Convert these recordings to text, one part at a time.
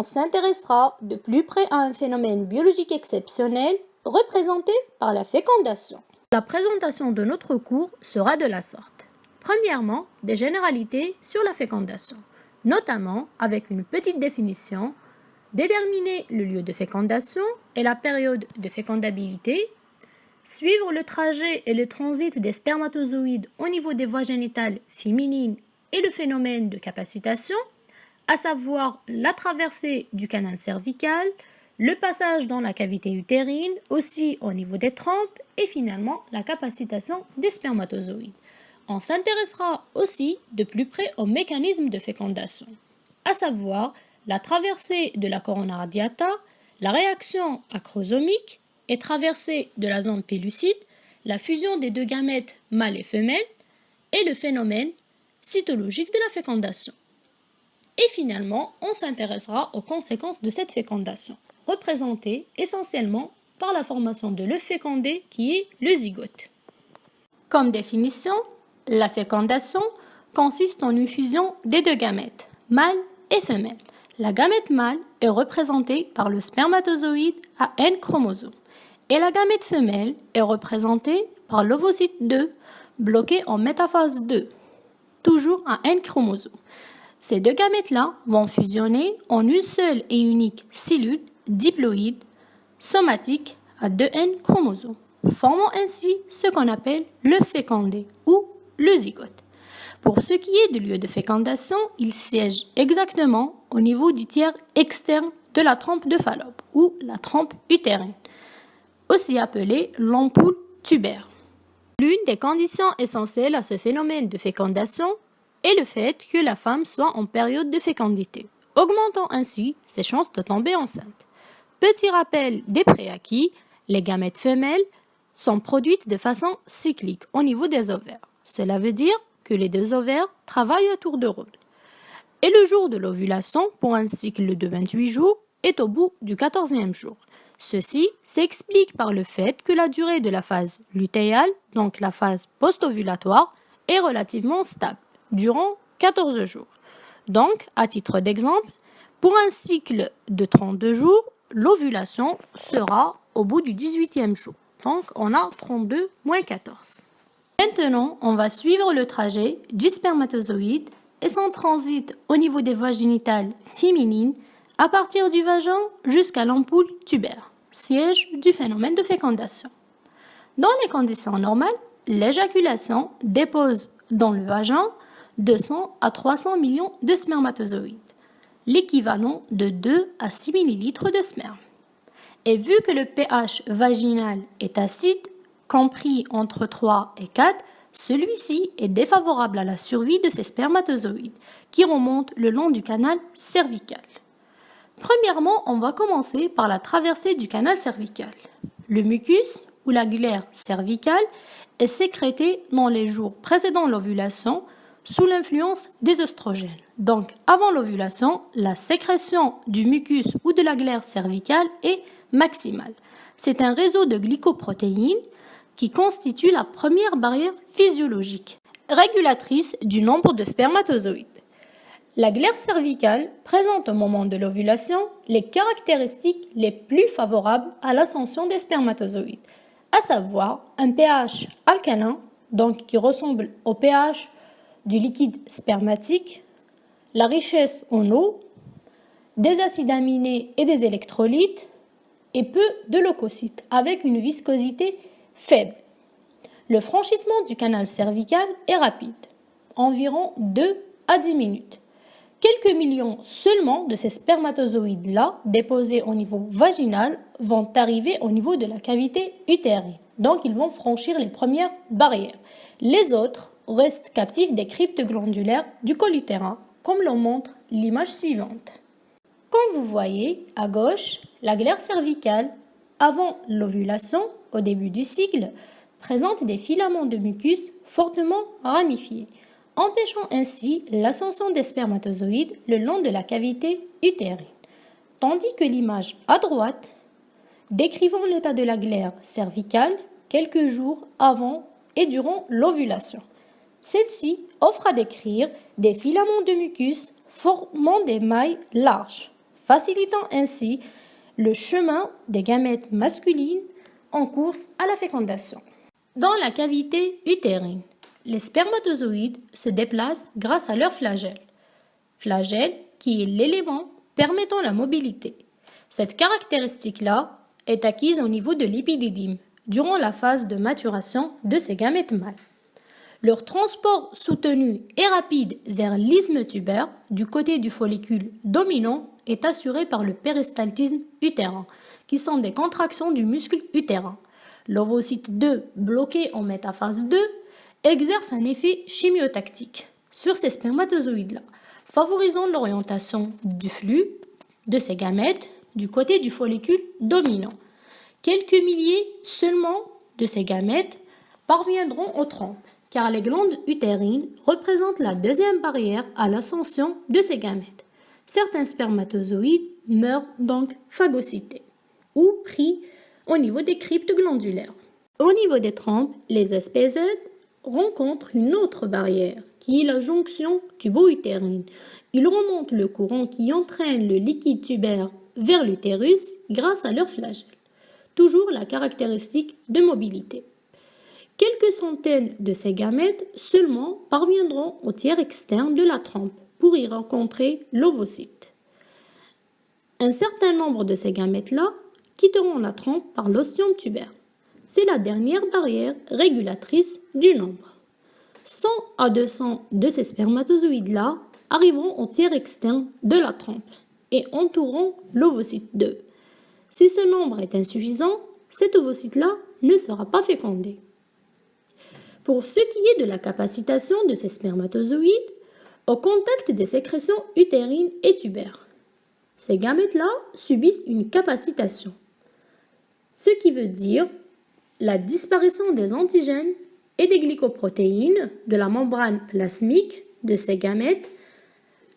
on s'intéressera de plus près à un phénomène biologique exceptionnel représenté par la fécondation. La présentation de notre cours sera de la sorte. Premièrement, des généralités sur la fécondation, notamment avec une petite définition, déterminer le lieu de fécondation et la période de fécondabilité, suivre le trajet et le transit des spermatozoïdes au niveau des voies génitales féminines et le phénomène de capacitation, à savoir la traversée du canal cervical, le passage dans la cavité utérine, aussi au niveau des trompes, et finalement la capacitation des spermatozoïdes. On s'intéressera aussi de plus près au mécanisme de fécondation, à savoir la traversée de la corona radiata, la réaction acrosomique et traversée de la zone pellucide, la fusion des deux gamètes mâles et femelles et le phénomène cytologique de la fécondation. Et finalement, on s'intéressera aux conséquences de cette fécondation, représentée essentiellement par la formation de l'œuf fécondé qui est le zygote. Comme définition, la fécondation consiste en une fusion des deux gamètes, mâles et femelles. La gamète mâle est représentée par le spermatozoïde à N chromosomes et la gamète femelle est représentée par l'ovocyte 2 bloqué en métaphase 2, toujours à N chromosomes. Ces deux gamètes-là vont fusionner en une seule et unique cellule diploïde somatique à 2N chromosomes, formant ainsi ce qu'on appelle l'œuf fécondé ou le zygote. Pour ce qui est du lieu de fécondation, il siège exactement au niveau du tiers externe de la trompe de Fallope ou la trompe utérine, aussi appelée l'ampoule tubaire. L'une des conditions essentielles à ce phénomène de fécondation est le fait que la femme soit en période de fécondité, augmentant ainsi ses chances de tomber enceinte. Petit rappel des préacquis, les gamètes femelles sont produites de façon cyclique au niveau des ovaires. Cela veut dire que les deux ovaires travaillent à tour de rôle. Et le jour de l'ovulation, pour un cycle de 28 jours, est au bout du 14e jour. Ceci s'explique par le fait que la durée de la phase lutéale, donc la phase post-ovulatoire, est relativement stable, durant 14 jours. Donc, à titre d'exemple, pour un cycle de 32 jours, l'ovulation sera au bout du 18e jour. Donc, on a 32 moins 14. Maintenant, on va suivre le trajet du spermatozoïde et son transit au niveau des voies génitales féminines à partir du vagin jusqu'à l'ampoule tubaire, siège du phénomène de fécondation. Dans les conditions normales, l'éjaculation dépose dans le vagin 200 à 300 millions de spermatozoïdes, l'équivalent de 2 à 6 millilitres de sperme. Et vu que le pH vaginal est acide, compris entre 3 et 4, celui-ci est défavorable à la survie de ces spermatozoïdes qui remontent le long du canal cervical. Premièrement, on va commencer par la traversée du canal cervical. Le mucus ou la glaire cervicale est sécrété dans les jours précédant l'ovulation sous l'influence des oestrogènes. Donc, avant l'ovulation, la sécrétion du mucus ou de la glaire cervicale est maximale. C'est un réseau de glycoprotéines qui constitue la première barrière physiologique, régulatrice du nombre de spermatozoïdes. La glaire cervicale présente au moment de l'ovulation les caractéristiques les plus favorables à l'ascension des spermatozoïdes, à savoir un pH alcalin, donc qui ressemble au pH du liquide spermatique, la richesse en eau, des acides aminés et des électrolytes, et peu de leucocytes, avec une viscosité faible. Le franchissement du canal cervical est rapide, environ 2 à 10 minutes. Quelques millions seulement de ces spermatozoïdes-là, déposés au niveau vaginal, vont arriver au niveau de la cavité utérine. Donc, ils vont franchir les premières barrières. Les autres restent captifs des cryptes glandulaires du col utérin, comme le montre l'image suivante. Comme vous voyez, à gauche, la glaire cervicale, avant l'ovulation, au début du cycle, présente des filaments de mucus fortement ramifiés, empêchant ainsi l'ascension des spermatozoïdes le long de la cavité utérine. Tandis que l'image à droite, décrivant l'état de la glaire cervicale quelques jours avant et durant l'ovulation. Celle-ci offre à décrire des filaments de mucus formant des mailles larges, facilitant ainsi le chemin des gamètes masculines en course à la fécondation. Dans la cavité utérine, les spermatozoïdes se déplacent grâce à leur flagelle. Flagelle qui est l'élément permettant la mobilité. Cette caractéristique-là est acquise au niveau de l'épididyme durant la phase de maturation de ces gamètes mâles. Leur transport soutenu et rapide vers l'isthme tubaire du côté du follicule dominant est assuré par le péristaltisme utérin, qui sont des contractions du muscle utérin. L'ovocyte 2, bloqué en métaphase 2, exerce un effet chimiotactique sur ces spermatozoïdes-là, favorisant l'orientation du flux de ces gamètes du côté du follicule dominant. Quelques milliers seulement de ces gamètes parviendront aux trompes, car les glandes utérines représentent la deuxième barrière à l'ascension de ces gamètes. Certains spermatozoïdes meurent donc phagocytés ou pris au niveau des cryptes glandulaires. Au niveau des trompes, les SPZ rencontrent une autre barrière qui est la jonction tubo-utérine. Ils remontent le courant qui entraîne le liquide tubaire vers l'utérus grâce à leur flagelle. Toujours la caractéristique de mobilité. Quelques centaines de ces gamètes seulement parviendront au tiers externe de la trompe pour y rencontrer l'ovocyte. Un certain nombre de ces gamètes-là quitteront la trompe par l'ostium tubaire. C'est la dernière barrière régulatrice du nombre. 100 à 200 de ces spermatozoïdes-là arriveront au tiers externe de la trompe et entoureront l'ovocyte 2. Si ce nombre est insuffisant, cet ovocyte-là ne sera pas fécondé. Pour ce qui est de la capacitation de ces spermatozoïdes, au contact des sécrétions utérines et tubaires, ces gamètes-là subissent une capacitation, ce qui veut dire la disparition des antigènes et des glycoprotéines de la membrane plasmique de ces gamètes.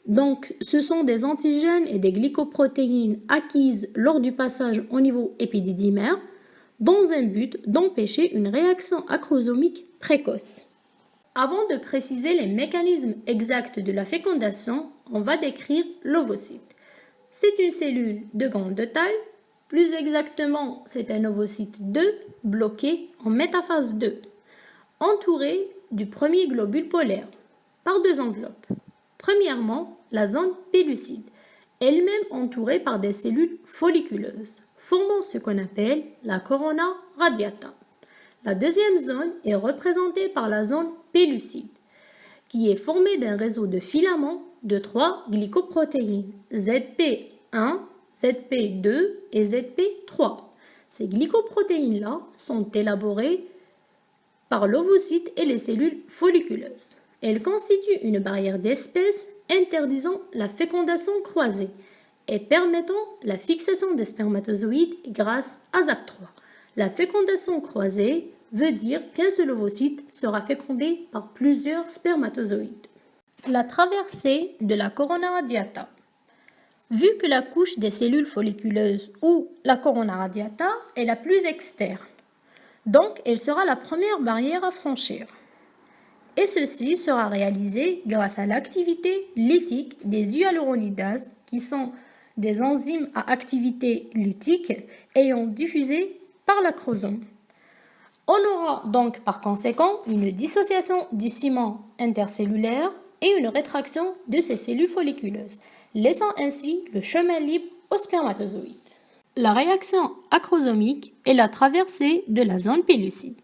Donc, ce sont des antigènes et des glycoprotéines acquises lors du passage au niveau épididymaire dans un but d'empêcher une réaction acrosomique précoce. Avant de préciser les mécanismes exacts de la fécondation, on va décrire l'ovocyte. C'est une cellule de grande taille, plus exactement c'est un ovocyte 2 bloqué en métaphase 2, entouré du premier globule polaire par deux enveloppes. Premièrement, la zone pellucide, elle-même entourée par des cellules folliculeuses, formant ce qu'on appelle la corona radiata. La deuxième zone est représentée par la zone pellucide, qui est formée d'un réseau de filaments de 3 glycoprotéines, ZP1, ZP2 et ZP3. Ces glycoprotéines-là sont élaborées par l'ovocyte et les cellules folliculeuses. Elles constituent une barrière d'espèce interdisant la fécondation croisée et permettant la fixation des spermatozoïdes grâce à ZAP3. La fécondation croisée veut dire qu'un seul ovocyte sera fécondé par plusieurs spermatozoïdes. La traversée de la corona radiata. Vu que la couche des cellules folliculeuses ou la corona radiata est la plus externe, donc elle sera la première barrière à franchir. Et ceci sera réalisé grâce à l'activité lytique des hyaluronidases qui sont des enzymes à activité lytique ayant diffusé par l'acrosome. On aura donc par conséquent une dissociation du ciment intercellulaire et une rétraction de ces cellules folliculeuses, laissant ainsi le chemin libre aux spermatozoïdes. La réaction acrosomique est la traversée de la zone pellucide.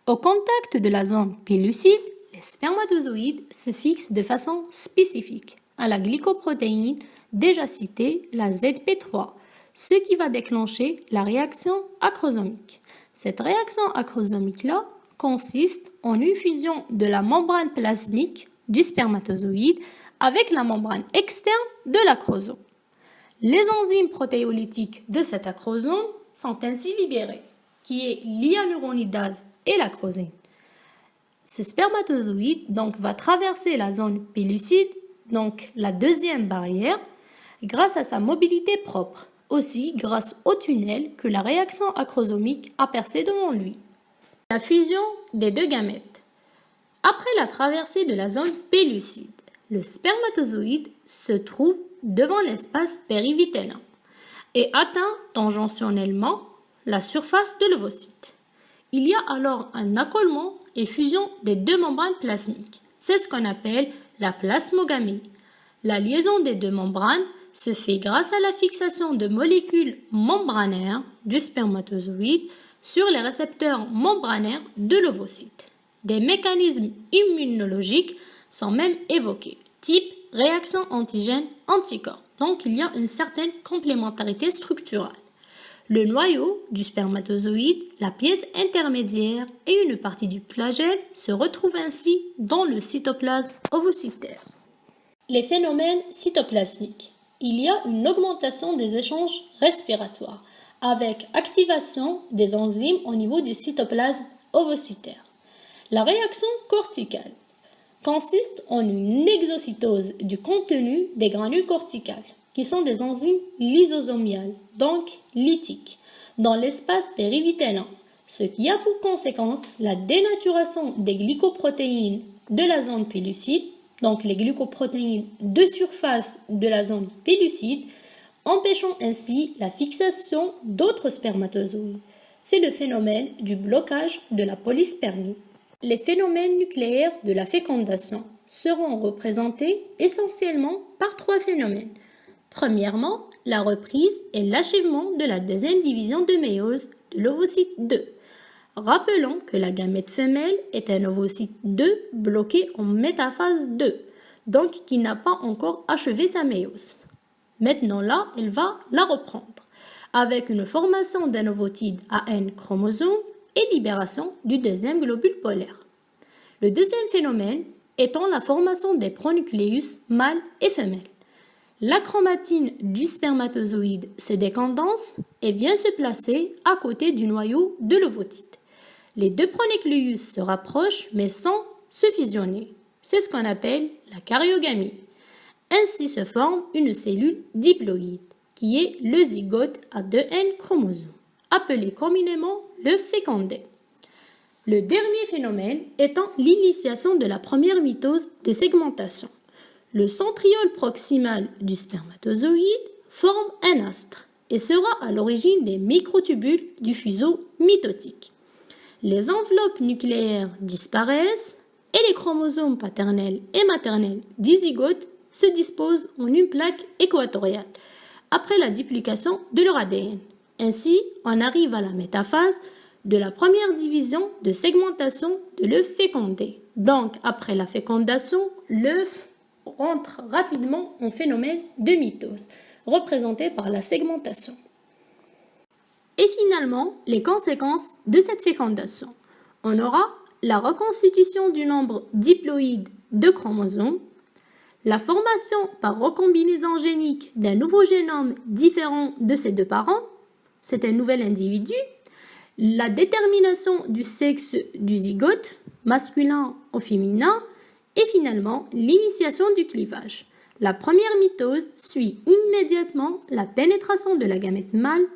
Au contact de la zone pellucide, les spermatozoïdes se fixent de façon spécifique à la glycoprotéine déjà citée, la ZP3, ce qui va déclencher la réaction acrosomique. Cette réaction acrosomique-là consiste en une fusion de la membrane plasmique du spermatozoïde avec la membrane externe de l'acrosome. Les enzymes protéolytiques de cet acrosome sont ainsi libérées, qui est l'hyaluronidase et l'acrosine. Ce spermatozoïde donc va traverser la zone pellucide, donc la deuxième barrière, grâce à sa mobilité propre, aussi grâce au tunnel que la réaction acrosomique a percé devant lui. La fusion des deux gamètes. Après la traversée de la zone pellucide, le spermatozoïde se trouve devant l'espace périvitellin et atteint tangentionnellement la surface de l'ovocyte. Il y a alors un accolement et fusion des deux membranes plasmiques. C'est ce qu'on appelle la plasmogamie. La liaison des deux membranes se fait grâce à la fixation de molécules membranaires du spermatozoïde sur les récepteurs membranaires de l'ovocyte. Des mécanismes immunologiques sont même évoqués, type réaction antigène-anticorps. Donc il y a une certaine complémentarité structurale. Le noyau du spermatozoïde, la pièce intermédiaire et une partie du flagelle se retrouvent ainsi dans le cytoplasme ovocytaire. Les phénomènes cytoplasmiques. Il y a une augmentation des échanges respiratoires avec activation des enzymes au niveau du cytoplasme ovocytaire. La réaction corticale consiste en une exocytose du contenu des granules corticales, qui sont des enzymes lysosomiales, donc lytiques, dans l'espace périvitellin, ce qui a pour conséquence la dénaturation des glycoprotéines de la zone pellucide, donc les glycoprotéines de surface de la zone pellucide, empêchant ainsi la fixation d'autres spermatozoïdes. C'est le phénomène du blocage de la polyspermie. Les phénomènes nucléaires de la fécondation seront représentés essentiellement par trois phénomènes. Premièrement, la reprise et l'achèvement de la deuxième division de méiose de l'ovocyte 2. Rappelons que la gamète femelle est un ovocyte 2 bloqué en métaphase 2, donc qui n'a pas encore achevé sa méiose. Maintenant là, elle va la reprendre, avec une formation d'un ovocyte à N chromosomes et libération du deuxième globule polaire. Le deuxième phénomène étant la formation des pronucléus mâles et femelles. La chromatine du spermatozoïde se décondense et vient se placer à côté du noyau de l'ovocyte. Les deux pronucléus se rapprochent mais sans se fusionner. C'est ce qu'on appelle la karyogamie. Ainsi se forme une cellule diploïde, qui est le zygote à 2N chromosomes, appelé communément le fécondé. Le dernier phénomène étant l'initiation de la première mitose de segmentation. Le centriole proximal du spermatozoïde forme un astre et sera à l'origine des microtubules du fuseau mitotique. Les enveloppes nucléaires disparaissent et les chromosomes paternels et maternels du zygote se disposent en une plaque équatoriale après la duplication de leur ADN. Ainsi, on arrive à la métaphase de la première division de segmentation de l'œuf fécondé. Donc, après la fécondation, l'œuf rentre rapidement en phénomène de mitose, représenté par la segmentation. Et finalement, les conséquences de cette fécondation. On aura la reconstitution du nombre diploïde de chromosomes, la formation par recombinaison génique d'un nouveau génome différent de ses deux parents, c'est un nouvel individu, la détermination du sexe du zygote, masculin ou féminin, et finalement l'initiation du clivage. La première mitose suit immédiatement la pénétration de la gamète mâle